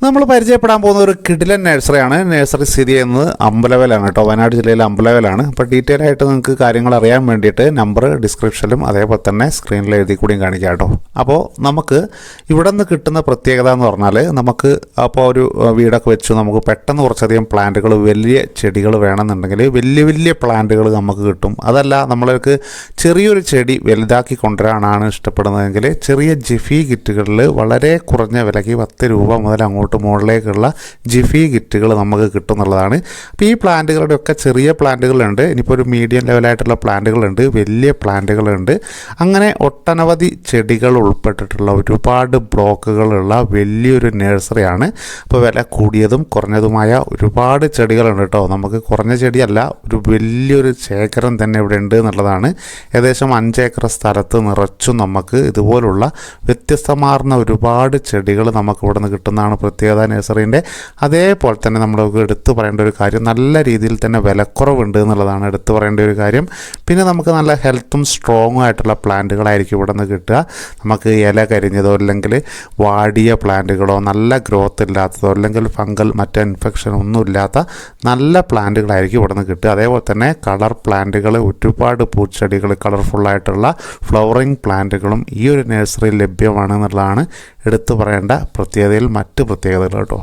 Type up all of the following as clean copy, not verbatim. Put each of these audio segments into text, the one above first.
നമ്മൾ പരിചയപ്പെടാൻ പോകുന്ന ഒരു കിടിലൻ നഴ്സറിയാണ്. നഴ്സറി സ്ഥിതി ചെയ്യുന്നത് അമ്പലവയലാണ് കേട്ടോ, വയനാട് ജില്ലയിലെ അമ്പലവയലാണ്. അപ്പോൾ ഡീറ്റെയിൽ ആയിട്ട് നിങ്ങൾക്ക് കാര്യങ്ങൾ അറിയാൻ വേണ്ടിയിട്ട് നമ്പർ ഡിസ്ക്രിപ്ഷനിലും അതേപോലെ തന്നെ സ്ക്രീനിൽ എഴുതി കൂടിയും കാണിക്കാം കേട്ടോ. അപ്പോൾ നമുക്ക് ഇവിടെ നിന്ന് കിട്ടുന്ന പ്രത്യേകത എന്ന് പറഞ്ഞാൽ, നമുക്ക് അപ്പോൾ ഒരു വീടൊക്കെ വെച്ച് നമുക്ക് പെട്ടെന്ന് കുറച്ചധികം പ്ലാന്റുകൾ, വലിയ ചെടികൾ വേണമെന്നുണ്ടെങ്കിൽ വലിയ വലിയ പ്ലാന്റുകൾ നമുക്ക് കിട്ടും. അതല്ല നമ്മൾക്ക് ചെറിയൊരു ചെടി വലുതാക്കി കൊണ്ടുവരാനാണ് ഇഷ്ടപ്പെടുന്നതെങ്കിൽ ചെറിയ ജിഫി കിറ്റുകളിൽ വളരെ കുറഞ്ഞ വിലയ്ക്ക് 10 രൂപ മുതൽ അങ്ങോട്ട് മുകളിലേക്കുള്ള ജിഫി കിറ്റുകൾ നമുക്ക് കിട്ടുന്നുള്ളതാണ്. അപ്പോൾ ഈ പ്ലാന്റുകളുടെയൊക്കെ ചെറിയ പ്ലാന്റുകളുണ്ട്, ഇനിയിപ്പോൾ ഒരു മീഡിയം ലെവലായിട്ടുള്ള പ്ലാന്റുകളുണ്ട്, വലിയ പ്ലാന്റുകളുണ്ട്. അങ്ങനെ ഒട്ടനവധി ചെടികൾ ഉൾപ്പെട്ടിട്ടുള്ള ഒരുപാട് ബ്ലോക്കുകളുള്ള വലിയൊരു നഴ്സറിയാണ്. അപ്പോൾ വില കൂടിയതും കുറഞ്ഞതുമായ ഒരുപാട് ചെടികളുണ്ട് കേട്ടോ. നമുക്ക് കുറഞ്ഞ ചെടിയല്ല, ഒരു വലിയൊരു ശേഖരം തന്നെ ഇവിടെ ഉണ്ട് എന്നുള്ളതാണ്. ഏകദേശം 5 ഏക്കർ സ്ഥലത്ത് നിറച്ചും നമുക്ക് ഇതുപോലുള്ള വ്യത്യസ്തമാർന്ന ഒരുപാട് ചെടികൾ നമുക്ക് ഇവിടെ നിന്ന് കിട്ടുന്നതാണ് പ്രത്യേകത നഴ്സറിൻ്റെ. അതേപോലെ തന്നെ നമ്മൾ എടുത്തു പറയേണ്ട ഒരു കാര്യം, നല്ല രീതിയിൽ തന്നെ വിലക്കുറവുണ്ട് എന്നുള്ളതാണ് എടുത്തു പറയേണ്ട ഒരു കാര്യം. പിന്നെ നമുക്ക് നല്ല ഹെൽത്തും സ്ട്രോങ്ങും ആയിട്ടുള്ള പ്ലാന്റുകളായിരിക്കും ഇവിടെ നിന്ന് കിട്ടുക. നമുക്ക് ഇല കരിഞ്ഞതോ അല്ലെങ്കിൽ വാടിയ പ്ലാന്റുകളോ, നല്ല ഗ്രോത്ത് ഇല്ലാത്തതോ അല്ലെങ്കിൽ ഫംഗൽ മറ്റ് ഇൻഫെക്ഷൻ ഒന്നും ഇല്ലാത്ത നല്ല പ്ലാന്റുകളായിരിക്കും ഇവിടെ നിന്ന് കിട്ടുക. അതേപോലെ തന്നെ കളർ പ്ലാന്റുകൾ, ഒരുപാട് പൂച്ചെടികൾ, കളർഫുള്ളായിട്ടുള്ള ഫ്ലവറിങ് പ്ലാന്റുകളും ഈ ഒരു നഴ്സറിയിൽ ലഭ്യമാണ് എന്നുള്ളതാണ് എടുത്തു പറയേണ്ട പ്രത്യേകതയിൽ മറ്റ് പ്രത്യേകതകൾ കേട്ടോ.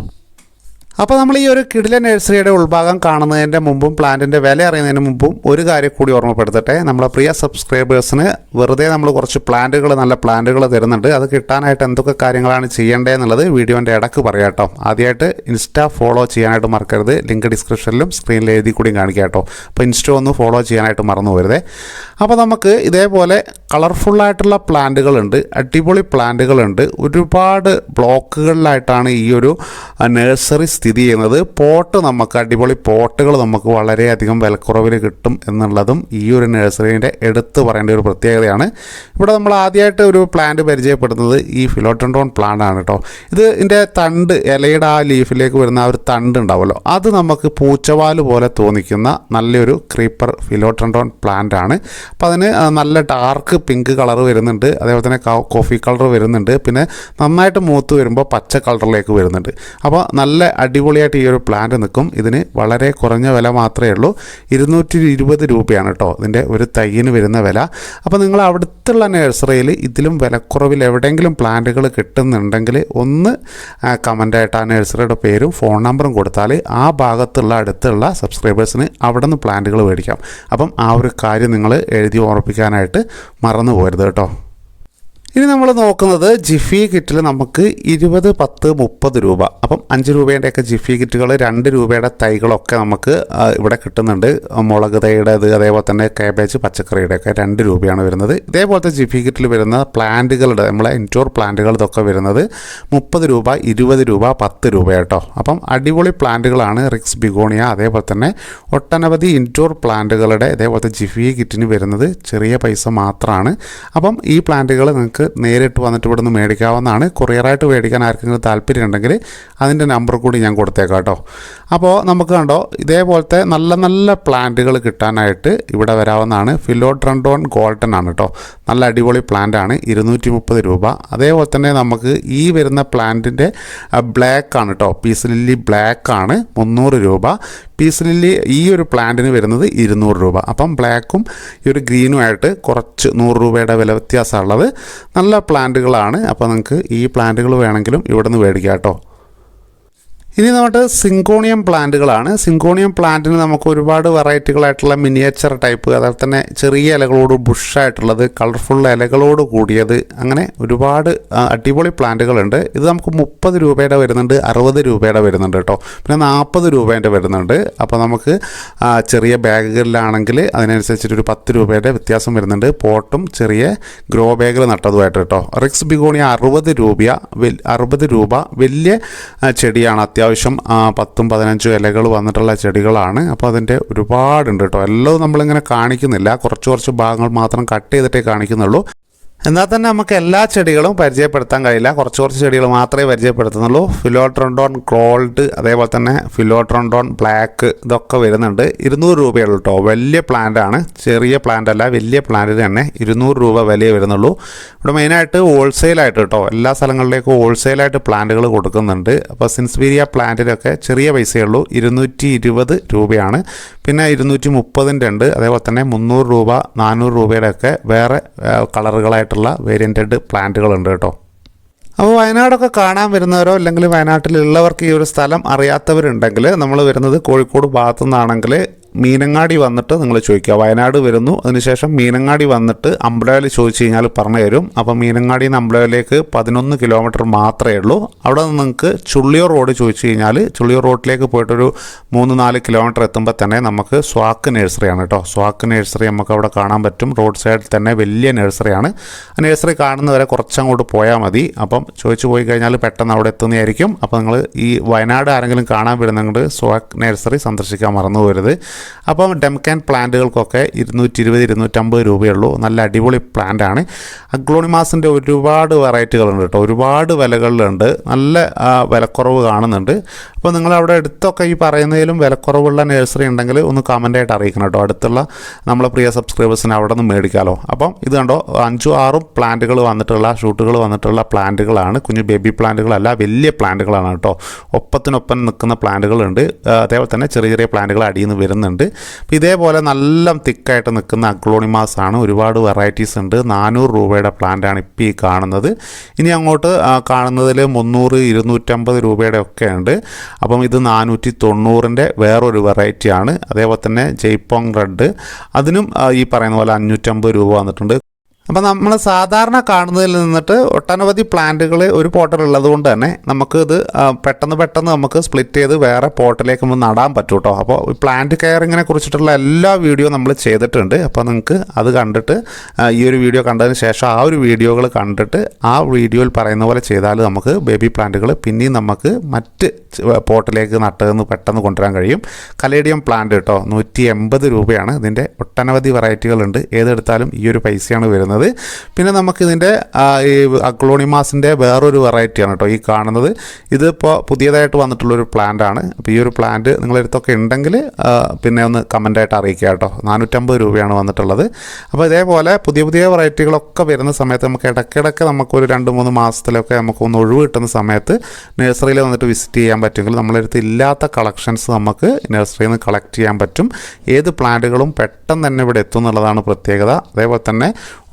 അപ്പോൾ നമ്മൾ ഈ ഒരു കിടിലൻ നഴ്സറിയുടെ ഉൾഭാഗം കാണുന്നതിൻ്റെ മുമ്പും പ്ലാന്റിൻ്റെ വില അറിയുന്നതിന് മുമ്പും ഒരു കാര്യം കൂടി ഓർമ്മപ്പെടുത്തട്ടെ. നമ്മളെ പ്രിയ സബ്സ്ക്രൈബേഴ്സിന് വെറുതെ നമ്മൾ കുറച്ച് പ്ലാന്റുകൾ, നല്ല പ്ലാന്റുകൾ തരുന്നുണ്ട്. അത് കിട്ടാനായിട്ട് എന്തൊക്കെ കാര്യങ്ങളാണ് ചെയ്യേണ്ടതെന്നുള്ളത് വീഡിയോൻ്റെ ഇടക്ക് പറയാം കേട്ടോ. ആദ്യമായിട്ട് ഇൻസ്റ്റ ഫോളോ ചെയ്യാനായിട്ട് മറക്കരുത്. ലിങ്ക് ഡിസ്ക്രിപ്ഷനിലും സ്ക്രീനിൽ എഴുതി കൂടി കാണിക്കാം കേട്ടോ. അപ്പോൾ ഇൻസ്റ്റ ഒന്ന് ഫോളോ ചെയ്യാനായിട്ട് മറന്നു പോരുതേ. അപ്പോൾ നമുക്ക് ഇതേപോലെ കളർഫുള്ളായിട്ടുള്ള പ്ലാന്റുകളുണ്ട്, അടിപൊളി പ്ലാന്റുകളുണ്ട്. ഒരുപാട് ബ്ലോക്കുകളിലായിട്ടാണ് ഈ ഒരു നഴ്സറി സ്ഥിതി ചെയ്യുന്നത്. പോട്ട്, നമുക്ക് അടിപൊളി പോട്ടുകൾ നമുക്ക് വളരെയധികം വിലക്കുറവിൽ കിട്ടും എന്നുള്ളതും ഈ ഒരു നഴ്സറിൻ്റെ എടുത്ത് പറയേണ്ട ഒരു പ്രത്യേകതയാണ്. ഇവിടെ നമ്മൾ ആദ്യമായിട്ട് ഒരു പ്ലാന്റ് പരിചയപ്പെടുന്നത് ഈ ഫിലോഡെൻഡ്രോൺ പ്ലാന്റ് ആണ് കേട്ടോ. ഇതിൻ്റെ തണ്ട്, ഇലയുടെ ആ ലീഫിലേക്ക് വരുന്ന ആ ഒരു തണ്ട് ഉണ്ടാവുമല്ലോ, അത് നമുക്ക് പൂച്ചവാല് പോലെ തോന്നിക്കുന്ന നല്ലൊരു ക്രീപ്പർ ഫിലോഡെൻഡ്രോൺ പ്ലാന്റ് ആണ്. അപ്പോൾ അതിന് നല്ല ഡാർക്ക് പിങ്ക് കളർ വരുന്നുണ്ട്, അതേപോലെ തന്നെ കോഫി കളർ വരുന്നുണ്ട്, പിന്നെ നന്നായിട്ട് മൂത്ത് വരുമ്പോൾ പച്ച കളറിലേക്ക് വരുന്നുണ്ട്. അപ്പോൾ നല്ല അടിപൊളിയായിട്ട് ഈ ഒരു പ്ലാന്റ് നിൽക്കും. ഇതിന് വളരെ കുറഞ്ഞ വില മാത്രമേ ഉള്ളൂ, 220 രൂപയാണ് കേട്ടോ ഇതിൻ്റെ ഒരു തൈയിന് വരുന്ന വില. അപ്പോൾ നിങ്ങൾ അടുത്തുള്ള നഴ്സറിയിൽ ഇതിലും വിലക്കുറവിൽ എവിടെയെങ്കിലും പ്ലാന്റുകൾ കിട്ടുന്നുണ്ടെങ്കിൽ ഒന്ന് കമൻ്റായിട്ട് ആ നഴ്സറിയുടെ പേരും ഫോൺ നമ്പറും കൊടുത്താൽ ആ ഭാഗത്തുള്ള അടുത്തുള്ള സബ്സ്ക്രൈബേഴ്സിന് അവിടെ നിന്ന് പ്ലാന്റുകൾ മേടിക്കാം. അപ്പം ആ ഒരു കാര്യം നിങ്ങൾ എഴുതി ഓർമ്മിപ്പിക്കാനായിട്ട് മറന്നു പോകരുത് കേട്ടോ. ഇനി നമ്മൾ നോക്കുന്നത് ജിഫി കിറ്റിൽ നമുക്ക് 20, 10, 30 രൂപ, അപ്പം 5 രൂപേൻ്റെയൊക്കെ ജിഫി കിറ്റുകൾ, 2 രൂപയുടെ തൈകളൊക്കെ നമുക്ക് ഇവിടെ കിട്ടുന്നുണ്ട്. മുളക് തൈയുടേത്, അതേപോലെ തന്നെ കാബേജ്, പച്ചക്കറിയുടെയൊക്കെ 2 രൂപയാണ് വരുന്നത്. ഇതേപോലത്തെ ജിഫി കിറ്റിൽ വരുന്ന പ്ലാന്റുകളുടെ, നമ്മളെ ഇൻഡോർ പ്ലാന്റുകൾ ഇതൊക്കെ വരുന്നത് 30 രൂപ, 20 രൂപ, 10 രൂപ കേട്ടോ. അപ്പം അടിപൊളി പ്ലാന്റുകളാണ്. റിക്സ് ബിഗോണിയ, അതേപോലെ തന്നെ ഒട്ടനവധി ഇൻഡോർ പ്ലാന്റുകളുടെ ഇതേപോലത്തെ ജിഫി കിറ്റിന് വരുന്നത് ചെറിയ പൈസ മാത്രമാണ്. അപ്പം ഈ പ്ലാന്റുകൾ നിങ്ങൾക്ക് നേരിട്ട് വന്നിട്ട് ഇവിടെ നിന്ന് മേടിക്കാവുന്നതാണ്. കൊറിയറായിട്ട് മേടിക്കാൻ ആർക്കെങ്കിലും താല്പര്യം ഉണ്ടെങ്കിൽ അതിൻ്റെ നമ്പർ കൂടി ഞാൻ കൊടുത്തേക്കാം കേട്ടോ. അപ്പോൾ നമുക്ക് കണ്ടോ, ഇതേപോലത്തെ നല്ല നല്ല പ്ലാന്റുകൾ കിട്ടാനായിട്ട് ഇവിടെ വരാവുന്നതാണ്. ഫിലോഡെൻഡ്രോൺ ഗോൾഡൻ ആണ് കേട്ടോ, നല്ല അടിപൊളി പ്ലാന്റ് ആണ്, 230 രൂപ. അതേപോലെ തന്നെ നമുക്ക് ഈ വരുന്ന പ്ലാന്റിൻ്റെ ബ്ലാക്ക് ആണ് കേട്ടോ, പീസ് ലില്ലി ബ്ലാക്ക് ആണ്, 300 രൂപ. പീസ് ലില്ലി ഈ ഒരു പ്ലാന്റിന് വരുന്നത് 200 രൂപ. അപ്പം ബ്ലാക്കും ഈ ഒരു ഗ്രീനുമായിട്ട് കുറച്ച് 100 രൂപയുടെ വില വ്യത്യാസമുള്ളത്. നല്ല പ്ലാന്റുകളാണ്. അപ്പോൾ നിങ്ങൾക്ക് ഈ പ്ലാന്റുകൾ വേണമെങ്കിലും ഇവിടെ നിന്ന് മേടിക്കാം കേട്ടോ. ഇനി നമുക്ക് സിങ്കോണിയം പ്ലാന്റുകളാണ്. സിങ്കോണിയം പ്ലാന്റിന് നമുക്ക് ഒരുപാട് വെറൈറ്റികളായിട്ടുള്ള മിനിയേച്ചർ ടൈപ്പ്, അതുപോലെ തന്നെ ചെറിയ ഇലകളോട് ബുഷായിട്ടുള്ളത്, കളർഫുൾ ഇലകളോട് കൂടിയത്, അങ്ങനെ ഒരുപാട് അടിപൊളി പ്ലാന്റുകളുണ്ട്. ഇത് നമുക്ക് 30 രൂപയുടെ വരുന്നുണ്ട്, 60 രൂപയുടെ വരുന്നുണ്ട് കേട്ടോ, പിന്നെ 40 രൂപേൻ്റെ വരുന്നുണ്ട്. അപ്പോൾ നമുക്ക് ചെറിയ ബാഗുകളിലാണെങ്കിൽ അതിനനുസരിച്ചിട്ടൊരു 10 രൂപയുടെ വ്യത്യാസം വരുന്നുണ്ട്. പോട്ടും ചെറിയ ഗ്രോ ബാഗിൽ നട്ടതുമായിട്ട് കേട്ടോ. റിക്സ് ബിഗോണിയ 60 രൂപ. വലിയ ചെടിയാണ്, അത്യാവശ്യം 10, 15 ഇലകൾ വന്നിട്ടുള്ള ചെടികളാണ്. അപ്പോൾ അതിൻ്റെ ഒരുപാടുണ്ട് കേട്ടോ. എല്ലാം നമ്മളിങ്ങനെ കാണിക്കുന്നില്ല, കുറച്ച് ഭാഗങ്ങൾ മാത്രം കട്ട് ചെയ്തിട്ടേ കാണിക്കുന്നുള്ളൂ. എന്നാൽ തന്നെ നമുക്ക് എല്ലാ ചെടികളും പരിചയപ്പെടുത്താൻ കഴിയില്ല, കുറച്ച് ചെടികൾ മാത്രമേ പരിചയപ്പെടുത്തുന്നുള്ളൂ. ഫിലോട്രോണ്ടോൺ ഗോൾഡ്, അതേപോലെ തന്നെ ഫിലോട്രോണ്ടോൺ ബ്ലാക്ക്, ഇതൊക്കെ വരുന്നുണ്ട്. 200 രൂപയുള്ളൂ കേട്ടോ. വലിയ പ്ലാന്റ് ആണ്, ചെറിയ പ്ലാന്റ് അല്ല, വലിയ പ്ലാന്റിന് തന്നെ 200 രൂപ വിലയേ വരുന്നുള്ളൂ. ഇവിടെ മെയിനായിട്ട് ഹോൾസെയിലായിട്ട് കേട്ടോ, എല്ലാ സ്ഥലങ്ങളിലേക്കും ഹോൾസെയിലായിട്ട് പ്ലാന്റുകൾ കൊടുക്കുന്നുണ്ട്. അപ്പോൾ സിൻസ്ബീരിയ പ്ലാന്റിനൊക്കെ ചെറിയ പൈസയുള്ളൂ, 220 രൂപയാണ്. പിന്നെ 230 ഉണ്ട്, അതേപോലെ തന്നെ 300 രൂപ 400 രൂപയുടെ ഒക്കെ വേറെ കളറുകളായിട്ടുള്ള വേരിയൻറ്റഡ് പ്ലാന്റുകളുണ്ട് കേട്ടോ. അപ്പോൾ വയനാടൊക്കെ കാണാൻ വരുന്നവരോ അല്ലെങ്കിൽ വയനാട്ടിലുള്ളവർക്ക് ഈ ഒരു സ്ഥലം അറിയാത്തവരുണ്ടെങ്കിൽ, നമ്മൾ വരുന്നത് കോഴിക്കോട് ഭാഗത്തു നിന്നാണെങ്കിൽ മീനങ്ങാടി വന്നിട്ട് നിങ്ങൾ ചോദിക്കുക, വയനാട് വരുന്നു, അതിനുശേഷം മീനങ്ങാടി വന്നിട്ട് അമ്പലവയൽ ചോദിച്ചു കഴിഞ്ഞാൽ പറഞ്ഞു തരും. അപ്പോൾ മീനങ്ങാടിയിൽ നിന്ന് അമ്പലവയലേക്ക് 11 കിലോമീറ്റർ മാത്രമേ ഉള്ളൂ. അവിടെ നിന്ന് നിങ്ങൾക്ക് ചുള്ളിയൂർ റോഡ് ചോദിച്ചു കഴിഞ്ഞാൽ ചുള്ളിയൂർ റോഡിലേക്ക് പോയിട്ടൊരു 3-4 കിലോമീറ്റർ എത്തുമ്പോൾ തന്നെ നമുക്ക് സ്വാക്ക് നഴ്സറിയാണ് കേട്ടോ. സ്വാക്ക് നഴ്സറി നമുക്ക് അവിടെ കാണാൻ പറ്റും. റോഡ് സൈഡിൽ തന്നെ വലിയ നഴ്സറിയാണ്. ആ നഴ്സറി കാണുന്നവരെ കുറച്ചങ്ങോട്ട് പോയാൽ മതി. അപ്പം ചോദിച്ചു പോയി കഴിഞ്ഞാൽ പെട്ടെന്ന് അവിടെ എത്തുന്നതായിരിക്കും. അപ്പോൾ നിങ്ങൾ ഈ വയനാട് ആരെങ്കിലും കാണാൻ വരുന്നെങ്കിൽ സ്വാക്ക് നഴ്സറി സന്ദർശിക്കാൻ മറന്നു പോകരുത്. അപ്പം ഡെംകാൻ പ്ലാന്റുകൾക്കൊക്കെ 220-250 രൂപയുള്ളൂ. നല്ല അടിപൊളി പ്ലാന്റാണ്. അഗ്ലോണിമാസിൻ്റെ ഒരുപാട് വെറൈറ്റികളുണ്ട് കേട്ടോ, ഒരുപാട് വിലകളിലുണ്ട്, നല്ല വിലക്കുറവ് കാണുന്നുണ്ട്. അപ്പോൾ നിങ്ങളവിടെ അടുത്തൊക്കെ ഈ പറയുന്നതിലും വിലക്കുറവുള്ള നഴ്സറി ഉണ്ടെങ്കിൽ ഒന്ന് കമൻ്റായിട്ട് അറിയിക്കണം കേട്ടോ. അടുത്തുള്ള നമ്മളെ പ്രിയ സബ്സ്ക്രൈബേഴ്സിന് അവിടെ നിന്ന് മേടിക്കാമല്ലോ. അപ്പം ഇത് കണ്ടോ, 5-6 പ്ലാന്റുകൾ വന്നിട്ടുള്ള ഷൂട്ടുകൾ വന്നിട്ടുള്ള പ്ലാന്റുകളാണ്. കുഞ്ഞു ബേബി പ്ലാന്റുകളല്ല, വലിയ പ്ലാന്റുകളാണ് കേട്ടോ. ഒപ്പത്തിനൊപ്പം നിൽക്കുന്ന പ്ലാന്റുകളുണ്ട്, അതേപോലെ തന്നെ ചെറിയ ചെറിയ പ്ലാന്റുകൾ അടിയിൽ നിന്ന് വരുന്നുണ്ട്. അപ്പോൾ ഇതേപോലെ നല്ല തിക്കായിട്ട് നിൽക്കുന്ന അഗ്ലോണിമാസ് ആണ്. ഒരുപാട് വെറൈറ്റീസ് ഉണ്ട്. 400 രൂപയുടെ പ്ലാന്റാണ് ഇപ്പോൾ ഈ കാണുന്നത്. ഇനി അങ്ങോട്ട് കാണുന്നതിൽ 300, 250 രൂപയുടെ ഒക്കെ ഉണ്ട്. അപ്പം ഇത് 490ൻ്റെ വേറൊരു വെറൈറ്റിയാണ്. അതേപോലെ തന്നെ ജയ്പോങ് റെഡ്, അതിനും ഈ പറയുന്ന പോലെ 550 രൂപ വന്നിട്ടുണ്ട്. അപ്പോൾ നമ്മൾ സാധാരണ കാണുന്നതിൽ നിന്നിട്ട് ഒട്ടനവധി പ്ലാന്റുകൾ ഒരു പോട്ടിലുള്ളത് കൊണ്ട് തന്നെ നമുക്ക് ഇത് പെട്ടെന്ന് നമുക്ക് സ്പ്ലിറ്റ് ചെയ്ത് വേറെ പോട്ടിലേക്ക് നമ്മൾ നടാൻ പറ്റും കേട്ടോ. അപ്പോൾ പ്ലാന്റ് കെയറിങ്ങിനെ കുറിച്ചിട്ടുള്ള എല്ലാ വീഡിയോ നമ്മൾ ചെയ്തിട്ടുണ്ട്. അപ്പോൾ നിങ്ങൾക്ക് അത് കണ്ടിട്ട് ഈ ഒരു വീഡിയോ കണ്ടതിന് ശേഷം ആ ഒരു വീഡിയോകൾ കണ്ടിട്ട് ആ വീഡിയോയിൽ പറയുന്ന പോലെ ചെയ്താൽ നമുക്ക് ബേബി പ്ലാന്റുകൾ പിന്നെയും നമുക്ക് മറ്റ് പോട്ടിലേക്ക് നട്ടതെന്ന് പെട്ടെന്ന് കൊണ്ടുവരാൻ കഴിയും. കലേഡിയം പ്ലാന്റ് കേട്ടോ, 180 രൂപയാണ്. ഇതിൻ്റെ ഒട്ടനവധി വെറൈറ്റികളുണ്ട്, ഏതെടുത്താലും ഈ ഒരു പൈസയാണ് വരുന്നത്. പിന്നെ നമുക്കിതിൻ്റെ ഈ അഗ്ലോണിമാസിൻ്റെ വേറൊരു വെറൈറ്റിയാണ് കേട്ടോ ഈ കാണുന്നത്. ഇതിപ്പോൾ പുതിയതായിട്ട് വന്നിട്ടുള്ളൊരു പ്ലാന്റാണ്. അപ്പോൾ ഈ ഒരു പ്ലാന്റ് നിങ്ങളെടുത്തൊക്കെ ഉണ്ടെങ്കിൽ പിന്നെ ഒന്ന് കമൻ്റായിട്ട് അറിയിക്കുക കേട്ടോ. 450 രൂപയാണ് വന്നിട്ടുള്ളത്. അപ്പോൾ ഇതേപോലെ പുതിയ വെറൈറ്റികളൊക്കെ വരുന്ന സമയത്ത് നമുക്ക് ഇടയ്ക്കിടയ്ക്ക് നമുക്കൊരു 2-3 മാസത്തിലൊക്കെ നമുക്കൊന്ന് ഒഴിവ് കിട്ടുന്ന സമയത്ത് നഴ്സറിയിൽ വന്നിട്ട് വിസിറ്റ് ചെയ്യാൻ പറ്റുമെങ്കിൽ നമ്മളടുത്ത് ഇല്ലാത്ത കളക്ഷൻസ് നമുക്ക് നഴ്സറിയിൽ നിന്ന് കളക്ട് ചെയ്യാൻ പറ്റും. ഏത് പ്ലാന്റുകളും പെട്ടെന്ന് തന്നെ ഇവിടെ എത്തും എന്നുള്ളതാണ് പ്രത്യേകത. അതേപോലെ തന്നെ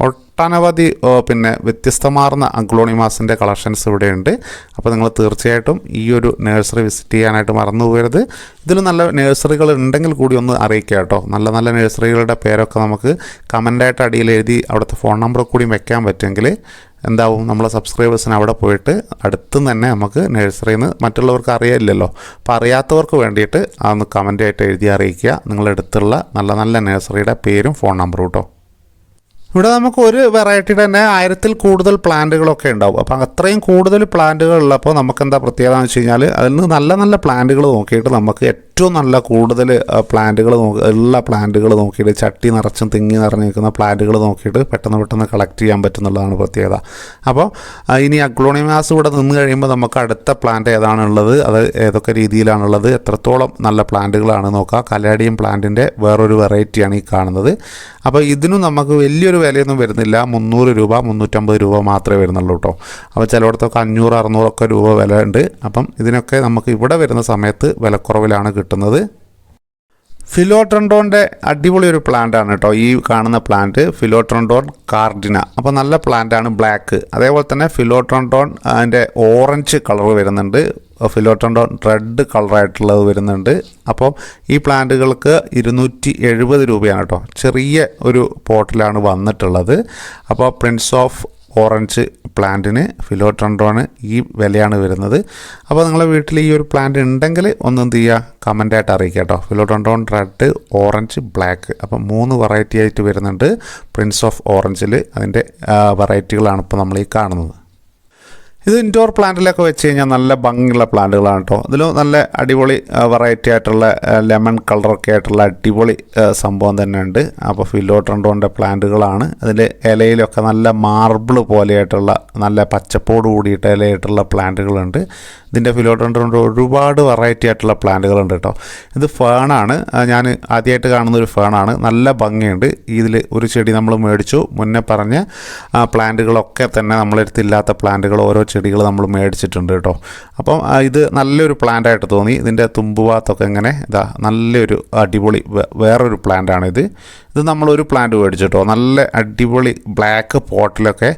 ഒട്ടനവധി പിന്നെ വ്യത്യസ്തമാർന്ന അഗ്ലോണിമാസിൻ്റെ കളക്ഷൻസ് ഇവിടെയുണ്ട്. അപ്പോൾ നിങ്ങൾ തീർച്ചയായിട്ടും ഈ ഒരു നഴ്സറി വിസിറ്റ് ചെയ്യാനായിട്ട് മറന്നു പോകരുത്. ഇതിൽ നല്ല നഴ്സറികൾ ഉണ്ടെങ്കിൽ കൂടി ഒന്ന് അറിയിക്കുക കേട്ടോ. നല്ല നഴ്സറികളുടെ പേരൊക്കെ നമുക്ക് കമൻ്റായിട്ട് അടിയിൽ എഴുതി അവിടുത്തെ ഫോൺ നമ്പർ കൂടി വെക്കാൻ പറ്റുമെങ്കിൽ എന്താവും, നമ്മളെ സബ്സ്ക്രൈബേഴ്സിന് അവിടെ പോയിട്ട് അടുത്തുനിന്ന് തന്നെ നമുക്ക് നഴ്സറിയിൽ നിന്ന് മറ്റുള്ളവർക്ക് അറിയില്ലല്ലോ. അപ്പോൾ അറിയാത്തവർക്ക് വേണ്ടിയിട്ട് അതൊന്ന് കമൻ്റായിട്ട് എഴുതി അറിയിക്കുക നിങ്ങളടുത്തുള്ള നല്ല നഴ്സറിയുടെ പേരും ഫോൺ നമ്പറും കേട്ടോ. ഇവിടെ നമുക്ക് ഒരു വെറൈറ്റിയുടെ തന്നെ 1000-ൽ കൂടുതൽ പ്ലാന്റുകളൊക്കെ ഉണ്ടാവും. അപ്പോൾ അത്രയും കൂടുതൽ പ്ലാന്റുകൾ ഉള്ളപ്പോൾ നമുക്ക് എന്താ പ്രത്യേകത എന്ന് വെച്ച് കഴിഞ്ഞാൽ അതിൽ നിന്ന് നല്ല പ്ലാന്റുകൾ നോക്കിയിട്ട് നമുക്ക് ഏറ്റവും നല്ല കൂടുതൽ പ്ലാന്റുകൾ ഉള്ള പ്ലാന്റുകൾ നോക്കിയിട്ട് ചട്ടി നിറച്ചും തിങ്ങി നിറഞ്ഞു നിൽക്കുന്ന പ്ലാന്റുകൾ നോക്കിയിട്ട് പെട്ടെന്ന് കളക്ട് ചെയ്യാൻ പറ്റുന്നുള്ളതാണ് പ്രത്യേകത. അപ്പോൾ ഇനി അഗ്ലോണിമാസ് ഇവിടെ നിന്ന് കഴിയുമ്പോൾ നമുക്ക് അടുത്ത പ്ലാന്റ് ഏതാണുള്ളത്, അത് ഏതൊക്കെ രീതിയിലാണുള്ളത്, എത്രത്തോളം നല്ല പ്ലാന്റുകളാണ് നോക്കുക. കലേഡിയം പ്ലാന്റിൻ്റെ വേറൊരു വെറൈറ്റിയാണ് ഈ കാണുന്നത്. അപ്പോൾ ഇതിനും നമുക്ക് വലിയൊരു വിലയൊന്നും വരുന്നില്ല, 300 രൂപ 350 രൂപ മാത്രമേ വരുന്നുള്ളൂ കേട്ടോ. അപ്പോൾ ചിലയിടത്തൊക്കെ 500-600 രൂപ വില ഉണ്ട്. അപ്പം ഇതിനൊക്കെ നമുക്ക് ഇവിടെ വരുന്ന സമയത്ത് വിലക്കുറവിലാണ് കിട്ടുന്നത്. ഫിലോട്രോണ്ടോൻ്റെ അടിപൊളി ഒരു പ്ലാന്റാണ് കേട്ടോ ഈ കാണുന്ന പ്ലാന്റ്, ഫിലോട്രോണ്ടോൺ കാർഡിന. അപ്പോൾ നല്ല പ്ലാന്റാണ്, ബ്ലാക്ക്. അതേപോലെ തന്നെ ഫിലോട്രോണ്ടോൺ അതിൻ്റെ ഓറഞ്ച് കളർ വരുന്നുണ്ട്, ഫിലോട്രോണ്ടോൺ റെഡ് കളറായിട്ടുള്ളത് വരുന്നുണ്ട്. അപ്പോൾ ഈ പ്ലാന്റുകൾക്ക് 270 രൂപയാണ് കേട്ടോ. ചെറിയ ഒരു പോട്ടിലാണ് വന്നിട്ടുള്ളത്. അപ്പോൾ പ്രിൻസ് ഓഫ് ഓറഞ്ച് പ്ലാന്റിന് ഫിലോട്രോണ്ടോണ് ഈ വിലയാണ് വരുന്നത്. അപ്പോൾ നിങ്ങളുടെ വീട്ടിൽ ഈ ഒരു പ്ലാന്റ് ഉണ്ടെങ്കിൽ ഒന്ന് എന്ത് ചെയ്യുക, കമൻ്റായിട്ട് അറിയിക്കുക കേട്ടോ. ഫിലോട്രോണ്ടോൺ റെഡ്, ഓറഞ്ച്, ബ്ലാക്ക്. അപ്പം 3 വെറൈറ്റി ആയിട്ട് വരുന്നുണ്ട് പ്രിൻസ് ഓഫ് ഓറഞ്ചിൽ. അതിൻ്റെ വെറൈറ്റികളാണ് ഇപ്പോൾ നമ്മൾ ഈ കാണുന്നത്. ഇത് ഇൻഡോർ പ്ലാന്റിലൊക്കെ വെച്ച് കഴിഞ്ഞാൽ നല്ല ഭംഗിയുള്ള പ്ലാന്റുകളാണ് കേട്ടോ. ഇതിലും നല്ല അടിപൊളി വെറൈറ്റി ആയിട്ടുള്ള ലെമൺ കളറൊക്കെ ആയിട്ടുള്ള അടിപൊളി സംഭവം തന്നെ ഉണ്ട്. അപ്പോൾ ഫിലോഡെൻഡ്രോണിൻ്റെ പ്ലാന്റുകളാണ്. അതിൽ ഇലയിലൊക്കെ നല്ല മാർബിൾ പോലെയായിട്ടുള്ള നല്ല പച്ചപ്പോട് കൂടിയിട്ട് ഇലയായിട്ടുള്ള പ്ലാന്റുകളുണ്ട്. ഇതിൻ്റെ ഫിലോഡെൻഡ്രോണിൻ്റെ ഒരുപാട് വെറൈറ്റി ആയിട്ടുള്ള പ്ലാന്റുകളുണ്ട് കേട്ടോ. ഇത് ഫേണാണ്, ഞാൻ ആദ്യമായിട്ട് കാണുന്നൊരു ഫേണാണ്. നല്ല ഭംഗിയുണ്ട്. ഇതിൽ ഒരു ചെടി നമ്മൾ മേടിച്ചു. മുന്നേ പറഞ്ഞ പ്ലാന്റുകളൊക്കെ തന്നെ നമ്മളെടുത്തില്ലാത്ത പ്ലാന്റുകൾ ഓരോ ചെടികൾ നമ്മൾ മേടിച്ചിട്ടുണ്ട് കേട്ടോ. അപ്പം ഇത് നല്ലൊരു പ്ലാന്റായിട്ട് തോന്നി. ഇതിൻ്റെ തുമ്പുഭാഗത്തൊക്കെ ഇങ്ങനെ ഇതാ നല്ലൊരു അടിപൊളി വേറൊരു പ്ലാന്റാണ് ഇത്. നമ്മളൊരു പ്ലാന്റ് മേടിച്ചിട്ടോ. നല്ല അടിപൊളി ബ്ലാക്ക് പോട്ടിലൊക്കെ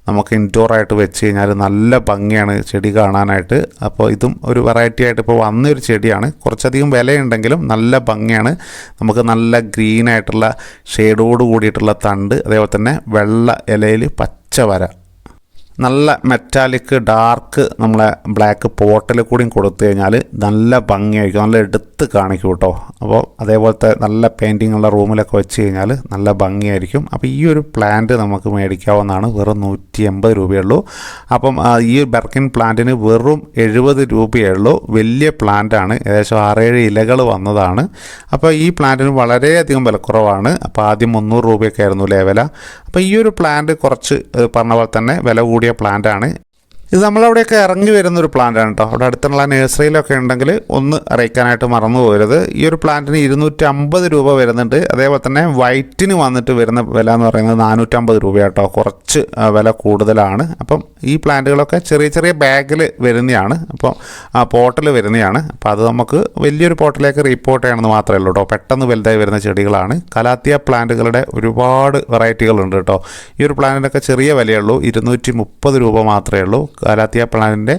നമുക്ക് ഇൻഡോറായിട്ട് വെച്ച് കഴിഞ്ഞാൽ നല്ല ഭംഗിയാണ് ചെടി കാണാനായിട്ട്. അപ്പോൾ ഇതും ഒരു വെറൈറ്റി ആയിട്ട് ഇപ്പോൾ വന്നൊരു ചെടിയാണ്. കുറച്ചധികം വിലയുണ്ടെങ്കിലും നല്ല ഭംഗിയാണ്. നമുക്ക് നല്ല ഗ്രീനായിട്ടുള്ള ഷെയ്ഡോട് കൂടിയിട്ടുള്ള തണ്ട്, അതേപോലെ തന്നെ വെള്ള ഇലയിൽ പച്ച വര, നല്ല മെറ്റാലിക് ഡാർക്ക് നമ്മളെ ബ്ലാക്ക് പോട്ടിൽ കൂടിയും കൊടുത്തു കഴിഞ്ഞാൽ നല്ല ഭംഗിയായിരിക്കും, നല്ല എടുത്ത് കാണിക്കും കേട്ടോ. അപ്പോൾ അതേപോലത്തെ നല്ല പെയിൻറ്റിങ് ഉള്ള റൂമിലൊക്കെ വെച്ച് കഴിഞ്ഞാൽ നല്ല ഭംഗിയായിരിക്കും. അപ്പോൾ ഈ ഒരു പ്ലാന്റ് നമുക്ക് മേടിക്കാവുന്നതാണ്. വെറും 180 രൂപയുള്ളൂ. അപ്പം ഈ ബെർക്കിൻ പ്ലാന്റിന് വെറും 70 രൂപയേ ഉള്ളൂ. വലിയ പ്ലാന്റാണ്, ഏകദേശം 6-7 ഇലകൾ വന്നതാണ്. അപ്പോൾ ഈ പ്ലാന്റിന് വളരെയധികം വിലക്കുറവാണ്. അപ്പോൾ ആദ്യം 300 രൂപയൊക്കെ ആയിരുന്നു വില. അപ്പോൾ ഈ ഒരു പ്ലാന്റ് കുറച്ച് പറഞ്ഞ പോലെ തന്നെ വില കൂടിയ പ്ലാന്റാണ്. ഇത് നമ്മളവിടെയൊക്കെ ഇറങ്ങി വരുന്നൊരു പ്ലാന്റാണ് കേട്ടോ. അവിടെ അടുത്തുള്ള നഴ്സറിയിലൊക്കെ ഉണ്ടെങ്കിൽ ഒന്ന് അറിയിക്കാനായിട്ട് മറന്നു പോകരുത്. ഈ ഒരു പ്ലാന്റിന് 250 രൂപ വരുന്നുണ്ട്. അതേപോലെ തന്നെ വൈറ്റിന് വന്നിട്ട് വരുന്ന വില എന്ന് പറയുന്നത് 450 രൂപ കേട്ടോ. കുറച്ച് വില കൂടുതലാണ്. അപ്പം ഈ പ്ലാന്റുകളൊക്കെ ചെറിയ ചെറിയ ബാഗിൽ വരുന്നതാണ്. അപ്പോൾ പോട്ടിൽ വരുന്നതാണ്. അപ്പോൾ അത് നമുക്ക് വലിയൊരു പോട്ടിലേക്ക് റീപോർട്ട് ചെയ്യണമെന്ന് മാത്രമേ ഉള്ളൂ കേട്ടോ. പെട്ടെന്ന് വലുതായി വരുന്ന ചെടികളാണ്. കലാത്തിയ പ്ലാന്റുകളുടെ ഒരുപാട് വെറൈറ്റികളുണ്ട് കേട്ടോ. ഈ ഒരു പ്ലാന്റിനൊക്കെ ചെറിയ വിലയുള്ളൂ, 230 രൂപ മാത്രമേ ഉള്ളൂ. കലാത്തിയ പ്ലാന്റിൻ്റെ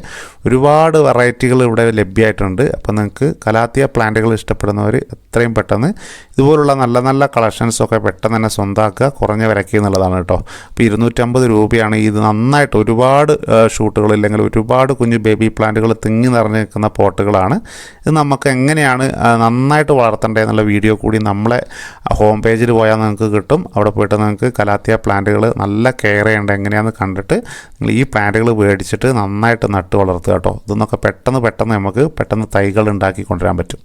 ഒരുപാട് വെറൈറ്റികൾ ഇവിടെ ലഭ്യമായിട്ടുണ്ട്. അപ്പോൾ നിങ്ങൾക്ക് കലാത്തിയ പ്ലാന്റുകൾ ഇഷ്ടപ്പെടുന്നവർ എത്രയും പെട്ടെന്ന് ഇതുപോലുള്ള നല്ല നല്ല കളക്ഷൻസൊക്കെ പെട്ടെന്ന് തന്നെ സ്വന്തമാക്കുക, കുറഞ്ഞ വിലയ്ക്ക് എന്നുള്ളതാണ് കേട്ടോ. അപ്പോൾ 250 രൂപയാണ്. ഇത് നന്നായിട്ട് ഒരുപാട് ഷൂട്ടുകൾ ഇല്ലെങ്കിൽ ഒരുപാട് കുഞ്ഞു ബേബി പ്ലാന്റുകൾ തിങ്ങി നിറഞ്ഞു നിൽക്കുന്ന പോട്ടുകളാണ്. ഇത് നമുക്ക് എങ്ങനെയാണ് നന്നായിട്ട് വളർത്തേണ്ടത് എന്നുള്ള വീഡിയോ കൂടി നമ്മളെ ഹോം പേജിൽ പോയാൽ നിങ്ങൾക്ക് കിട്ടും. അവിടെ പോയിട്ട് നിങ്ങൾക്ക് കലാത്തിയ പ്ലാന്റുകൾ നല്ല കെയർ ചെയ്യേണ്ടത് എങ്ങനെയാണെന്ന് കണ്ടിട്ട് നിങ്ങൾ ഈ പ്ലാന്റുകൾ മേടിച്ചിട്ട് നന്നായിട്ട് നട്ട് വളർത്തുക കേട്ടോ. ഇതൊന്നൊക്കെ പെട്ടെന്ന് നമുക്ക് തൈകൾ ഉണ്ടാക്കി കൊണ്ടുവരാൻ പറ്റും.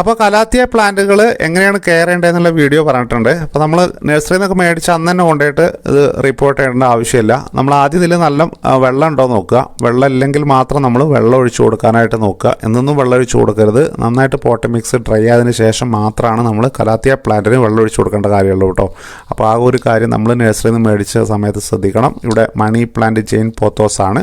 അപ്പോൾ കലാത്തിയ പ്ലാന്റുകൾ എങ്ങനെയാണ് കെയർ ചെയ്യേണ്ടതെന്നുള്ള വീഡിയോ പറഞ്ഞിട്ടുണ്ട്. അപ്പോൾ നമ്മൾ നഴ്സറിയിൽ നിന്നൊക്കെ മേടിച്ച് അന്ന് തന്നെ കൊണ്ടുപോയിട്ട് ഇത് റിപ്പോർട്ട് ചെയ്യേണ്ട ആവശ്യമില്ല. നമ്മൾ ആദ്യം ഇതിൽ നല്ല വെള്ളം ഉണ്ടോ നോക്കുക. വെള്ളം ഇല്ലെങ്കിൽ മാത്രം നമ്മൾ വെള്ളം ഒഴിച്ചു കൊടുക്കാനായിട്ട് നോക്കുക. എന്നൊന്നും വെള്ളം ഒഴിച്ചു കൊടുക്കരുത്. നന്നായിട്ട് പോട്ട് മിക്സ് ഡ്രൈ ആയതിന് ശേഷം മാത്രമാണ് നമ്മൾ കലാത്തിയ പ്ലാന്റിന് വെള്ളം ഒഴിച്ചു കൊടുക്കേണ്ട കാര്യമുള്ളൂ കേട്ടോ. അപ്പോൾ ആ ഒരു കാര്യം നമ്മൾ നഴ്സറിയിൽ നിന്ന് മേടിച്ച സമയത്ത് ശ്രദ്ധിക്കണം. ഇവിടെ മണി പ്ലാന്റ് ചെയിൻ പോത്തോസാണ്.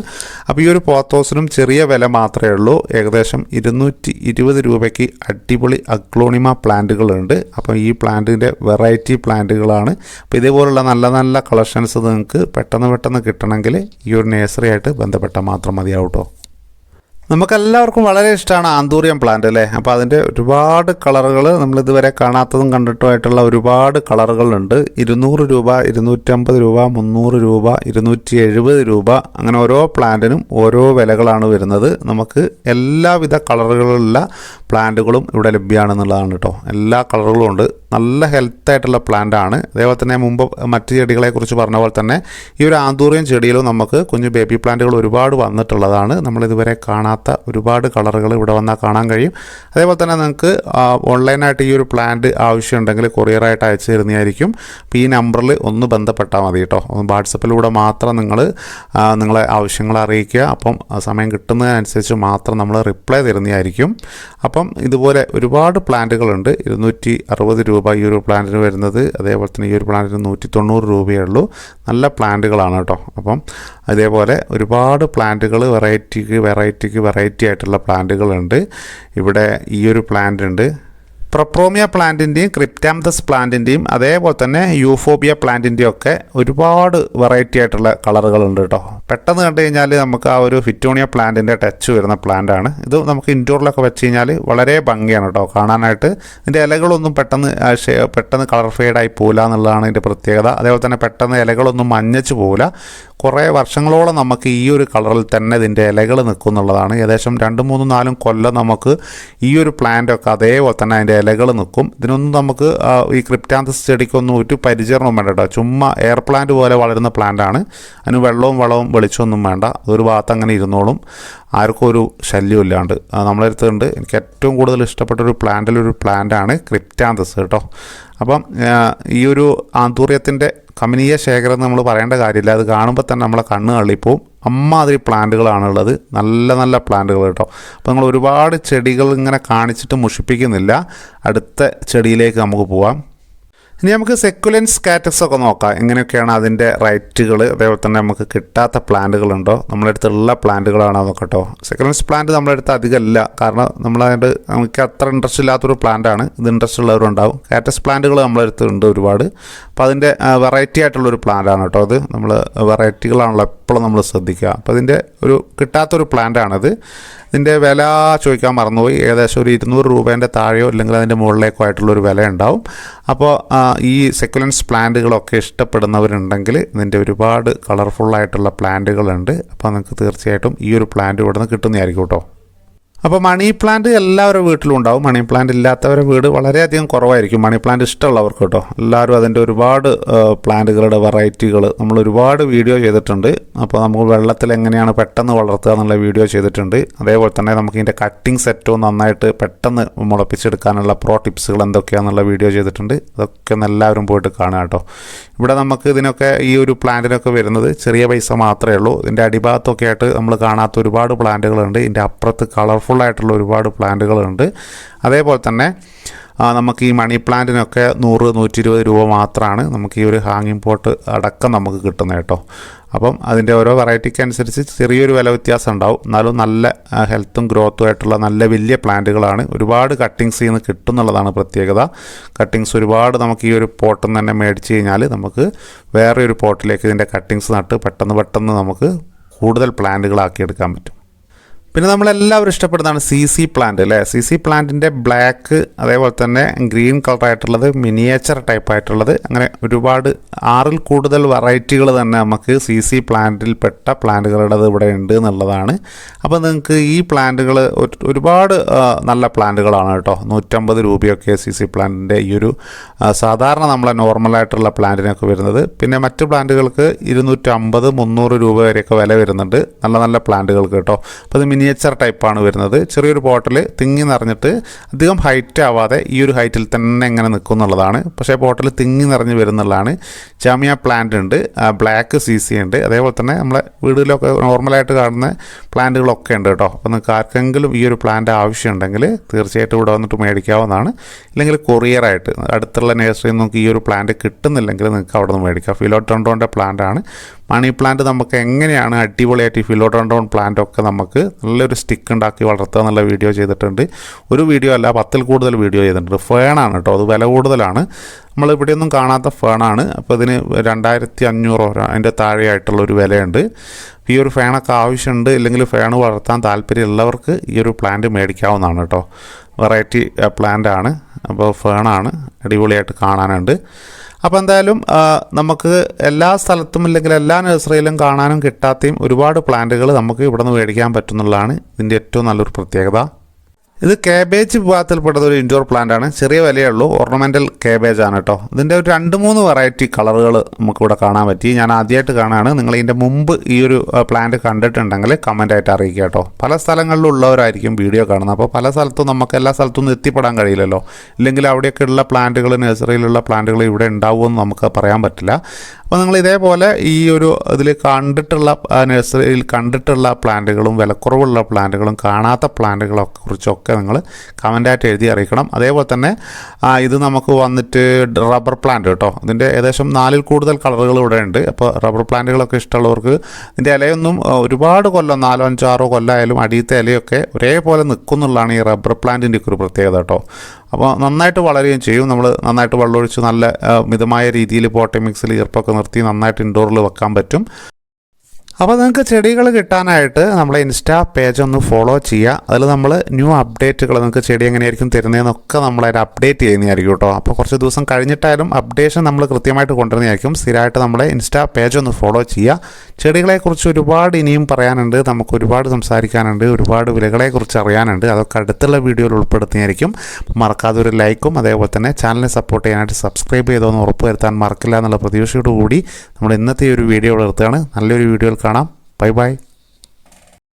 അപ്പോൾ ഈ ഒരു പോത്തോസിനും ചെറിയ വില മാത്രമേ ഉള്ളൂ. ഏകദേശം 220 രൂപയ്ക്ക് അടിപൊളി അഗ്ലോണിമ പ്ലാന്റുകളുണ്ട്. അപ്പോൾ ഈ പ്ലാന്റിൻ്റെ വെറൈറ്റി പ്ലാന്റുകളാണ്. അപ്പോൾ ഇതേപോലുള്ള നല്ല നല്ല കളക്ഷൻസ് നിങ്ങൾക്ക് പെട്ടെന്ന് കിട്ടണമെങ്കിൽ ഈ ഒരു നഴ്സറി ആയിട്ട് ബന്ധപ്പെട്ടാൽ മാത്രം മതിയാവും കേട്ടോ. നമുക്കെല്ലാവർക്കും വളരെ ഇഷ്ടമാണ് ആന്തൂറിയം പ്ലാന്റ് അല്ലേ. അപ്പോൾ അതിൻ്റെ ഒരുപാട് കളറുകൾ നമ്മളിതുവരെ കാണാത്തതും കണ്ടിട്ടുമായിട്ടുള്ള ഒരുപാട് കളറുകളുണ്ട്. 200 രൂപ, 250 രൂപ, 300 രൂപ, 270 രൂപ, അങ്ങനെ ഓരോ പ്ലാന്റിനും ഓരോ വിലകളാണ് വരുന്നത്. നമുക്ക് എല്ലാവിധ കളറുകളുള്ള പ്ലാന്റുകളും ഇവിടെ ലഭ്യമാണെന്നുള്ളതാണ് കേട്ടോ. എല്ലാ കളറുകളും ഉണ്ട്. നല്ല ഹെൽത്തായിട്ടുള്ള പ്ലാന്റാണ്. അതേപോലെ തന്നെ മുമ്പ് മറ്റ് ചെടികളെക്കുറിച്ച് പറഞ്ഞ പോലെ തന്നെ ഈ ഒരു ആന്തൂറിയം ചെടിയിലും നമുക്ക് കുഞ്ഞു ബേബി പ്ലാന്റുകൾ ഒരുപാട് വന്നിട്ടുള്ളതാണ്. നമ്മളിതുവരെ കാണാത്ത ഒരുപാട് കളറുകൾ ഇവിടെ വന്നാൽ കാണാൻ കഴിയും. അതേപോലെ തന്നെ നിങ്ങൾക്ക് ഓൺലൈനായിട്ട് ഈ ഒരു പ്ലാന്റ് ആവശ്യമുണ്ടെങ്കിൽ കൊറിയറായിട്ട് അയച്ചു തരുന്നതായിരിക്കും. അപ്പോൾ ഈ നമ്പറിൽ ഒന്ന് ബന്ധപ്പെട്ടാൽ മതി കേട്ടോ. വാട്സപ്പിലൂടെ മാത്രം നിങ്ങളെ ആവശ്യങ്ങൾ അറിയിക്കുക. അപ്പം സമയം കിട്ടുന്നതിനനുസരിച്ച് മാത്രം നമ്മൾ റിപ്ലൈ തരുന്നതായിരിക്കും. അപ്പം ഇതുപോലെ ഒരുപാട് പ്ലാന്റുകളുണ്ട്. 260 രൂപ ഈ ഒരു പ്ലാന്റിന് വരുന്നത്. അതേപോലെ തന്നെ ഈ ഒരു പ്ലാന്റിന് 190 രൂപയേ ഉള്ളൂ. നല്ല പ്ലാന്റുകളാണ് കേട്ടോ. അപ്പം അതേപോലെ ഒരുപാട് പ്ലാന്റുകൾ വെറൈറ്റി ആയിട്ടുള്ള പ്ലാന്റുകളുണ്ട്. ഇവിടെ ഈ ഒരു പ്ലാന്റ് ഉണ്ട്. പ്രൊപ്രോമിയ പ്ലാന്റിൻ്റെയും ക്രിപ്റ്റാംതസ് പ്ലാന്റിൻ്റെയും അതേപോലെ തന്നെ യൂഫോബിയ പ്ലാന്റിൻ്റെയും ഒക്കെ ഒരുപാട് വെറൈറ്റി ആയിട്ടുള്ള കളറുകളുണ്ട് കേട്ടോ. പെട്ടെന്ന് കണ്ടു കഴിഞ്ഞാൽ നമുക്ക് ആ ഒരു ഫിറ്റോണിയ പ്ലാന്റിൻ്റെ ടച്ച് വരുന്ന പ്ലാന്റാണ് ഇത്. നമുക്ക് ഇൻഡോറിലൊക്കെ വെച്ച് കഴിഞ്ഞാൽ വളരെ ഭംഗിയാണ് കേട്ടോ കാണാനായിട്ട്. ഇതിൻ്റെ ഇലകളൊന്നും പെട്ടെന്ന് കളർ ഫെയ്ഡായി പോകില്ല എന്നുള്ളതാണ് ഇതിൻ്റെ പ്രത്യേകത. അതേപോലെ തന്നെ പെട്ടെന്ന് ഇലകളൊന്നും മഞ്ഞച്ച് പോകില്ല. കുറേ വർഷങ്ങളോളം നമുക്ക് ഈ ഒരു കളറിൽ തന്നെ ഇതിൻ്റെ ഇലകൾ നിൽക്കും എന്നുള്ളതാണ്. ഏകദേശം 2, 3, 4 കൊല്ലം നമുക്ക് ഈ ഒരു പ്ലാന്റൊക്കെ അതേപോലെ തന്നെ അതിൻ്റെ ഇലകൾ നിൽക്കും. ഇതിനൊന്നും നമുക്ക് ഈ ക്രിപ്റ്റാന്തസ് ചെടിക്കൊന്നും ഒരു പരിചരണവും വേണ്ട കേട്ടോ. ചുമ്മാ എയർ പ്ലാന്റ് പോലെ വളരുന്ന പ്ലാന്റാണ്. അതിന് വെള്ളവും വളവും വെളിച്ചമൊന്നും വേണ്ട. അതൊരു ഭാഗത്ത് അങ്ങനെ ഇരുന്നോളും, ആർക്കും ഒരു ശല്യം ഇല്ലാണ്ട്. നമ്മളെടുത്തുണ്ട്. എനിക്ക് ഏറ്റവും കൂടുതൽ ഇഷ്ടപ്പെട്ടൊരു പ്ലാന്റിലൊരു പ്ലാന്റാണ് ക്രിപ്റ്റാന്തസ് കേട്ടോ. അപ്പം ഈ ഒരു ആന്തൂറിയത്തിൻ്റെ കമനീയ ശേഖരം നമ്മൾ പറയേണ്ട കാര്യമില്ല. അത് കാണുമ്പോൾ തന്നെ നമ്മളെ കണ്ണ് തള്ളിപ്പോവും. അമ്മാതിരി പ്ലാന്റുകളാണുള്ളത്, നല്ല നല്ല പ്ലാന്റുകൾ കേട്ടോ. അപ്പോൾ നിങ്ങൾ ഒരുപാട് ചെടികൾ ഇങ്ങനെ കാണിച്ചിട്ട് മുഷിപ്പിക്കുന്നില്ല. അടുത്ത ചെടിയിലേക്ക് നമുക്ക് പോവാം. ഇനി നമുക്ക് സെക്കുലൻസ് കാറ്റക്സ് ഒക്കെ നോക്കാം, എങ്ങനെയൊക്കെയാണ് അതിൻ്റെ റൈറ്റുകൾ. അതേപോലെ തന്നെ നമുക്ക് കിട്ടാത്ത പ്ലാന്റുകളുണ്ടോ, നമ്മുടെ അടുത്തുള്ള പ്ലാന്റുകളാണോ നോക്കട്ടോ. സെക്കുലൻസ് പ്ലാന്റ് നമ്മുടെ അടുത്ത് അധികമല്ല, കാരണം നമുക്ക് അത്ര ഇൻട്രസ്റ്റ് ഇല്ലാത്തൊരു പ്ലാന്റാണ്. ഇത് ഇൻട്രസ്റ്റ് ഉള്ളവരുണ്ടാവും. കാറ്റസ് പ്ലാന്റുകൾ നമ്മുടെ അടുത്ത് ഉണ്ട് ഒരുപാട്. അപ്പോൾ അതിൻ്റെ വെറൈറ്റി ആയിട്ടുള്ളൊരു പ്ലാന്റാണ് കേട്ടോ. അത് നമ്മൾ വെറൈറ്റികളാണല്ലോ എപ്പോഴും നമ്മൾ ശ്രദ്ധിക്കുക. അപ്പോൾ അതിൻ്റെ ഒരു കിട്ടാത്തൊരു പ്ലാന്റാണിത്. ഇതിൻ്റെ വില ചോദിക്കാൻ മറന്നുപോയി. ഏകദേശം ഒരു 200 രൂപേൻ്റെ താഴെയോ അല്ലെങ്കിൽ അതിൻ്റെ മുകളിലേക്കോ ആയിട്ടുള്ളൊരു വില ഉണ്ടാവും. അപ്പോൾ ഈ സെക്കുലൻസ് പ്ലാന്റുകളൊക്കെ ഇഷ്ടപ്പെടുന്നവരുണ്ടെങ്കിൽ ഇതിൻ്റെ ഒരുപാട് കളർഫുള്ളായിട്ടുള്ള പ്ലാന്റുകളുണ്ട്. അപ്പോൾ നിങ്ങൾക്ക് തീർച്ചയായിട്ടും ഈ ഒരു പ്ലാന്റ് ഇവിടെ നിന്ന് കിട്ടുന്നതായിരിക്കും കേട്ടോ. അപ്പോൾ മണി പ്ലാന്റ് എല്ലാവരുടെ വീട്ടിലും ഉണ്ടാവും. മണി പ്ലാന്റ് ഇല്ലാത്തവരുടെ വീട് വളരെയധികം കുറവായിരിക്കും. മണി പ്ലാന്റ് ഇഷ്ടമുള്ളവർക്ക് കേട്ടോ. എല്ലാവരും അതിൻ്റെ ഒരുപാട് പ്ലാന്റുകളുടെ വെറൈറ്റികൾ നമ്മൾ ഒരുപാട് വീഡിയോ ചെയ്തിട്ടുണ്ട്. അപ്പോൾ നമുക്ക് വെള്ളത്തിൽ എങ്ങനെയാണ് പെട്ടെന്ന് വളർത്തുക എന്നുള്ള വീഡിയോ ചെയ്തിട്ടുണ്ട്. അതേപോലെ തന്നെ നമുക്ക് ഇതിൻ്റെ കട്ടിങ് സെറ്റും നന്നായിട്ട് പെട്ടെന്ന് മുളപ്പിച്ചെടുക്കാനുള്ള പ്രോ ടിപ്സുകൾ എന്തൊക്കെയാണെന്നുള്ള വീഡിയോ ചെയ്തിട്ടുണ്ട്. അതൊക്കെ ഒന്ന് എല്ലാവരും പോയിട്ട് കാണുക കേട്ടോ. ഇവിടെ നമുക്ക് ഇതിനൊക്കെ ഈ ഒരു പ്ലാന്റിനൊക്കെ വരുന്നത് ചെറിയ പൈസ മാത്രമേ ഉള്ളൂ. ഇതിൻ്റെ അടിഭാഗത്തൊക്കെ ആയിട്ട് നമ്മൾ കാണാത്ത ഒരുപാട് പ്ലാന്റുകളുണ്ട്. ഇതിൻ്റെ അപ്പുറത്ത് കളർഫുള്ളായിട്ടുള്ള ഒരുപാട് പ്ലാന്റുകളുണ്ട്. അതേപോലെ തന്നെ നമുക്ക് ഈ മണി പ്ലാന്റിനൊക്കെ 100-120 രൂപ മാത്രമാണ് നമുക്ക് ഈ ഒരു ഹാങ്ങിങ് പോട്ട് അടക്കം നമുക്ക് കിട്ടുന്നത് കേട്ടോ. അപ്പം അതിൻ്റെ ഓരോ വെറൈറ്റിക്ക് അനുസരിച്ച് ചെറിയൊരു വില വ്യത്യാസം ഉണ്ടാവും. എന്നാലും നല്ല ഹെൽത്തും ഗ്രോത്തും ആയിട്ടുള്ള നല്ല വലിയ പ്ലാന്റുകളാണ്. ഒരുപാട് കട്ടിങ്സ് നിന്ന് കിട്ടുന്നുള്ളതാണ് പ്രത്യേകത. കട്ടിങ്സ് ഒരുപാട് നമുക്ക് ഈ ഒരു പോട്ടിൽ നിന്ന് തന്നെ മേടിച്ച് കഴിഞ്ഞാൽ നമുക്ക് വേറെ ഒരു പോട്ടിലേക്ക് ഇതിൻ്റെ കട്ടിങ്സ് നട്ട് പെട്ടെന്ന് നമുക്ക് കൂടുതൽ പ്ലാന്റുകളാക്കിയെടുക്കാൻ പറ്റും. പിന്നെ നമ്മളെല്ലാവരും ഇഷ്ടപ്പെടുന്നതാണ് CC പ്ലാന്റ് അല്ലേ. CC പ്ലാന്റിൻ്റെ ബ്ലാക്ക്, അതേപോലെ തന്നെ ഗ്രീൻ കളറായിട്ടുള്ളത്, മിനിയേച്ചർ ടൈപ്പായിട്ടുള്ളത്, അങ്ങനെ ഒരുപാട് 6ൽ കൂടുതൽ വെറൈറ്റികൾ തന്നെ നമുക്ക് CC പ്ലാന്റിൽപ്പെട്ട പ്ലാന്റുകളുടേത് ഇവിടെ ഉണ്ട് എന്നുള്ളതാണ്. അപ്പോൾ നിങ്ങൾക്ക് ഈ പ്ലാന്റുകൾ ഒരുപാട് നല്ല പ്ലാന്റുകളാണ് കേട്ടോ. 150 രൂപയൊക്കെ CC പ്ലാന്റിൻ്റെ ഈ ഒരു സാധാരണ നമ്മളെ നോർമലായിട്ടുള്ള പ്ലാന്റിനൊക്കെ വരുന്നത്. പിന്നെ മറ്റ് പ്ലാന്റുകൾക്ക് 250-300 രൂപ വരെയൊക്കെ വില വരുന്നുണ്ട്, നല്ല നല്ല പ്ലാന്റുകൾക്ക് കേട്ടോ. അപ്പോൾ ഇത് മിനിയേച്ചർ ടൈപ്പാണ് വരുന്നത്. ചെറിയൊരു പോട്ടിൽ തിങ്ങി നിറഞ്ഞിട്ട് അധികം ഹൈറ്റ് ആവാതെ ഈ ഒരു ഹൈറ്റിൽ തന്നെ എങ്ങനെ നിൽക്കും എന്നുള്ളതാണ്. പക്ഷേ പോട്ടിൽ തിങ്ങി നിറഞ്ഞ് വരുന്നുള്ളതാണ്. ജാമിയ പ്ലാന്റ് ഉണ്ട്, ബ്ലാക്ക് CC ഉണ്ട്, അതേപോലെ തന്നെ നമ്മളെ വീടുകളിലൊക്കെ നോർമലായിട്ട് കാണുന്ന പ്ലാന്റുകളൊക്കെ ഉണ്ട് കേട്ടോ. അപ്പോൾ നിങ്ങൾക്ക് ആർക്കെങ്കിലും ഈ ഒരു പ്ലാന്റ് ആവശ്യമുണ്ടെങ്കിൽ തീർച്ചയായിട്ടും ഇവിടെ വന്നിട്ട് മേടിക്കാവുന്നതാണ്. ഇല്ലെങ്കിൽ കൊറിയറായിട്ട് അടുത്തുള്ള നഴ്സറിയിൽ നമുക്ക് ഈ ഒരു പ്ലാന്റ് കിട്ടുന്നില്ലെങ്കിൽ നിങ്ങൾക്ക് അവിടെ നിന്ന് മേടിക്കാം. ഫിലോഡെൻഡ്രോൻ്റെ പ്ലാന്റാണ്. മണി പ്ലാന്റ് നമുക്ക് എങ്ങനെയാണ് അടിപൊളിയായിട്ട് ഈ ഫിലോഡെൻഡ്രോൺ പ്ലാന്റൊക്കെ നമുക്ക് നല്ലൊരു സ്റ്റിക്ക് ഉണ്ടാക്കി വളർത്തുക എന്നുള്ള വീഡിയോ ചെയ്തിട്ടുണ്ട്. ഒരു വീഡിയോ അല്ല, 10ൽ കൂടുതൽ വീഡിയോ ചെയ്തിട്ടുണ്ട്. ഫേണാണ് കേട്ടോ, അത് വില കൂടുതലാണ്. നമ്മളിവിടെയൊന്നും കാണാത്ത ഫേണാണ്. അപ്പോൾ ഇതിന് 2500 അതിൻ്റെ താഴെയായിട്ടുള്ളൊരു വിലയുണ്ട്. ഈ ഒരു ഫാനൊക്കെ ആവശ്യമുണ്ട്, ഇല്ലെങ്കിൽ ഫാൻ വളർത്താൻ താല്പര്യമുള്ളവർക്ക് ഈ ഒരു പ്ലാന്റ് മേടിക്കാവുന്നതാണ് കേട്ടോ. വെറൈറ്റി പ്ലാന്റാണ്. അപ്പോൾ ഫേണാണ്, അടിപൊളിയായിട്ട് കാണാനുണ്ട്. അപ്പോൾ എന്തായാലും നമുക്ക് എല്ലാ സ്ഥലത്തും ഇല്ലെങ്കിൽ എല്ലാ നഴ്സറിയിലും കാണാനും കിട്ടാത്തയും ഒരുപാട് പ്ലാന്റുകൾ നമുക്ക് ഇവിടെ നിന്ന് മേടിക്കാൻ പറ്റുന്നുള്ളതാണ് ഇതിൻ്റെ ഏറ്റവും നല്ലൊരു പ്രത്യേകത. ഇത് കാബേജ് വിഭാഗത്തിൽപ്പെട്ടത് ഒരു ഇൻഡോർ പ്ലാന്റ് ആണ്. ചെറിയ വിലയേ ഉള്ളൂ. ഓർണമെൻ്റൽ കാബേജ് ആണ് കേട്ടോ. ഇതിൻ്റെ ഒരു 2-3 വെറൈറ്റി കളറുകൾ നമുക്കിവിടെ കാണാൻ പറ്റി. ഞാൻ ആദ്യമായിട്ട് കാണുകയാണ്. നിങ്ങൾ ഇതിൻ്റെ മുമ്പ് ഈ ഒരു പ്ലാന്റ് കണ്ടിട്ടുണ്ടെങ്കിൽ കമൻ്റായിട്ട് അറിയിക്കുക കേട്ടോ. പല സ്ഥലങ്ങളിലുള്ളവരായിരിക്കും വീഡിയോ കാണുന്നത്. അപ്പോൾ പല സ്ഥലത്തും നമുക്ക് എല്ലാ സ്ഥലത്തും എത്തിപ്പെടാൻ കഴിയില്ലല്ലോ. ഇല്ലെങ്കിൽ അവിടെയൊക്കെ ഉള്ള പ്ലാന്റുകൾ, നഴ്സറിയിലുള്ള പ്ലാന്റുകൾ ഇവിടെ ഉണ്ടാവുമെന്ന് നമുക്ക് പറയാൻ പറ്റില്ല. അപ്പോൾ നിങ്ങൾ ഇതേപോലെ ഈ ഒരു ഇതിൽ കണ്ടിട്ടുള്ള നഴ്സറിയിൽ കണ്ടിട്ടുള്ള പ്ലാന്റുകളും വിലക്കുറവുള്ള പ്ലാന്റുകളും കാണാത്ത പ്ലാന്റുകളൊക്കെ കുറിച്ചൊക്കെ നിങ്ങൾ കമൻ്റായിട്ട് എഴുതി അറിയിക്കണം. അതേപോലെ തന്നെ ഇത് നമുക്ക് വന്നിട്ട് റബ്ബർ പ്ലാന്റ് കേട്ടോ. ഇതിൻ്റെ ഏകദേശം 4ൽ കൂടുതൽ കളറുകൾ ഇവിടെ ഉണ്ട്. അപ്പോൾ റബ്ബർ പ്ലാന്റുകളൊക്കെ ഇഷ്ടമുള്ളവർക്ക് ഇതിൻ്റെ ഇലയൊന്നും ഒരുപാട് കൊല്ലം 4-5-6 കൊല്ലമായാലും അടിയത്തെ ഇലയൊക്കെ ഒരേപോലെ നിൽക്കുന്നുള്ളതാണ് ഈ റബ്ബർ പ്ലാന്റിൻ്റെ ഒരു പ്രത്യേകത കേട്ടോ. അപ്പോൾ നന്നായിട്ട് വളരുകയും ചെയ്യും. നമ്മൾ നന്നായിട്ട് വെള്ളമൊഴിച്ച് നല്ല മിതമായ രീതിയിൽ പോട്ടി മിക്സിൽ ഈർപ്പൊക്കെ നിർത്തി നന്നായിട്ട് ഇൻഡോറിൽ വെക്കാൻ പറ്റും. അപ്പോൾ നിങ്ങൾക്ക് ചെടികൾ കിട്ടാനായിട്ട് നമ്മളെ ഇൻസ്റ്റാ പേജ് ഒന്ന് ഫോളോ ചെയ്യുക. അതിൽ നമ്മൾ ന്യൂ അപ്ഡേറ്റുകൾ നിങ്ങൾക്ക് ചെടി എങ്ങനെയായിരിക്കും തരുന്നതെന്നൊക്കെ നമ്മളതിൽ അപ്ഡേറ്റ് ചെയ്യുന്നതായിരിക്കും കേട്ടോ. അപ്പോൾ കുറച്ച് ദിവസം കഴിഞ്ഞിട്ടായാലും അപ്ഡേഷൻ നമ്മൾ കൃത്യമായിട്ട് കൊണ്ടുവരുന്നതായിരിക്കും. സ്ഥിരമായിട്ട് നമ്മളെ ഇൻസ്റ്റാ പേജ് ഒന്ന് ഫോളോ ചെയ്യുക. ചെടികളെക്കുറിച്ച് ഒരുപാട് ഇനിയും പറയാനുണ്ട്, നമുക്ക് ഒരുപാട് സംസാരിക്കാനുണ്ട്, ഒരുപാട് വിലകളെക്കുറിച്ച് അറിയാനുണ്ട്. അതൊക്കെ അടുത്തുള്ള വീഡിയോയിൽ ഉൾപ്പെടുത്തുന്നതായിരിക്കും. മറക്കാതെ ഒരു ലൈക്കും അതേപോലെ തന്നെ ചാനലിനെ സപ്പോർട്ട് ചെയ്യാനായിട്ട് സബ്സ്ക്രൈബ് ചെയ്തോന്ന് ഉറപ്പ് വരുത്താൻ മറക്കില്ല എന്നുള്ള പ്രതീക്ഷയോടുകൂടി നമ്മൾ ഇന്നത്തെ ഒരു വീഡിയോ നിർത്തുകയാണ്. നല്ലൊരു വീഡിയോയിൽ കാണാം. Bye bye.